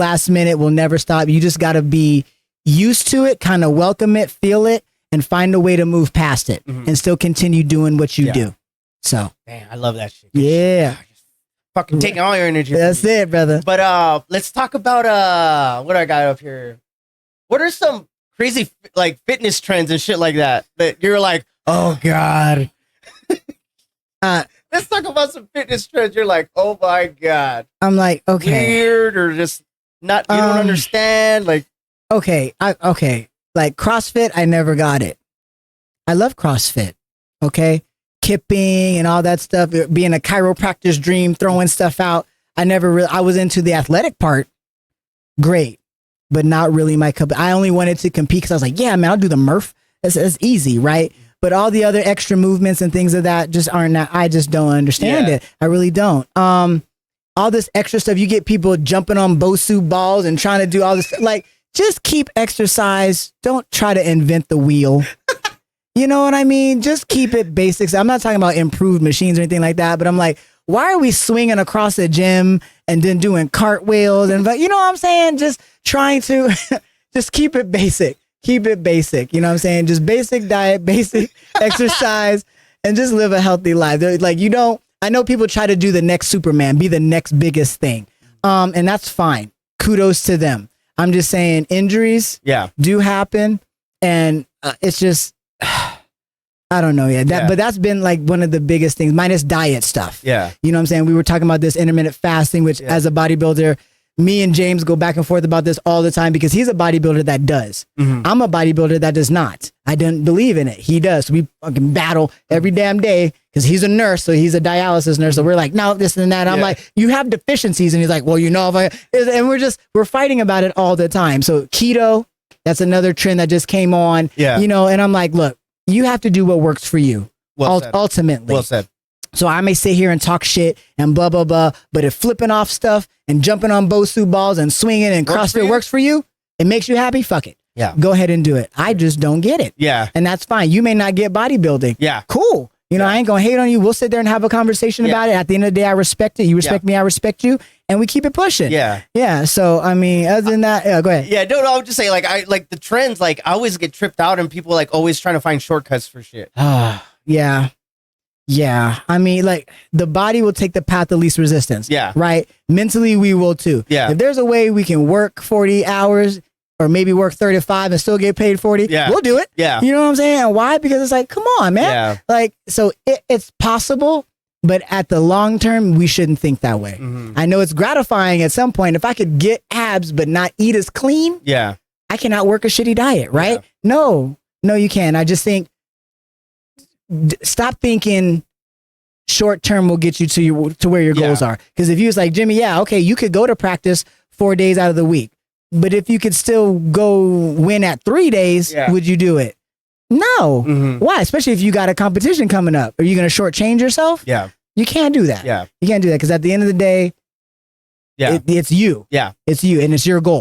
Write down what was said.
last minute will never stop. You just got to be used to it, kind of welcome it, feel it, and find a way to move past it and still continue doing what you do. So, man, I love that shit. Yeah. Just fucking taking all your energy. That's it, brother. But let's talk about what I got up here. What are some crazy like fitness trends and shit like that you're like, oh God. Let's talk about some fitness trends. You're like, oh my God. I'm like, okay. Weird or just not, you don't understand. Like, okay. Like CrossFit, I never got it. I love CrossFit. Okay. Kipping and all that stuff, being a chiropractor's dream, throwing stuff out. I was into the athletic part. Great. But not really my cup. I only wanted to compete because I was like, yeah, man, I'll do the Murph. It's easy, right? But all the other extra movements and things of that just aren't, I just don't understand it. I really don't. All this extra stuff, you get people jumping on Bosu balls and trying to do all this, like, just keep exercise. Don't try to invent the wheel. You know what I mean? Just keep it basics. I'm not talking about improved machines or anything like that, but I'm like, why are we swinging across the gym and then doing cartwheels? And, but you know what I'm saying? Just trying to just keep it basic. Keep it basic. You know what I'm saying? Just basic diet, basic exercise, and just live a healthy life. Like, I know people try to do the next Superman, be the next biggest thing. And that's fine. Kudos to them. I'm just saying injuries do happen. And it's just, I don't know yet. But that's been like one of the biggest things, minus diet stuff. Yeah. You know what I'm saying? We were talking about this intermittent fasting, which as a bodybuilder, me and James go back and forth about this all the time because he's a bodybuilder that does. I'm a bodybuilder that does not. I don't believe in it. He does. So we fucking battle every damn day because he's a nurse. So he's a dialysis nurse. So we're like, no, this and that. And I'm like, you have deficiencies. And he's like, well, and we're fighting about it all the time. So keto, that's another trend that just came on, and I'm like, look, you have to do what works for you. Ultimately. Well said. So I may sit here and talk shit and blah, blah, blah. But if flipping off stuff and jumping on Bosu balls and swinging and CrossFit works for you, it makes you happy, fuck it. Yeah. Go ahead and do it. I just don't get it. Yeah. And that's fine. You may not get bodybuilding. Yeah. Cool. I ain't going to hate on you. We'll sit there and have a conversation about it. At the end of the day, I respect it. You respect me. I respect you. And we keep it pushing. Yeah. Yeah. So, I mean, other than that, go ahead. Yeah. No, I would just say, like, I like the trends, like, I always get tripped out and people, like, always trying to find shortcuts for shit. Yeah. Yeah. I mean, like, the body will take the path of least resistance. Yeah. Right? Mentally, we will too. Yeah. If there's a way we can work 40 hours or maybe work 35 and still get paid 40, we'll do it. Yeah. You know what I'm saying? And why? Because it's like, come on, man. Yeah. Like, so it's possible, but at the long term, we shouldn't think that way. I know it's gratifying at some point. If I could get abs but not eat as clean, I cannot work a shitty diet, right? No, you can't. I just think, stop thinking short term will get you to where your goals are. Because if you was like, Jimmy, okay, you could go to practice 4 days out of the week, but if you could still go win at 3 days, would you do it? No. Why? Especially if you got a competition coming up. Are you going to shortchange yourself? Yeah. You can't do that. Yeah. You can't do that because at the end of the day, it's you. Yeah. It's you and it's your goal.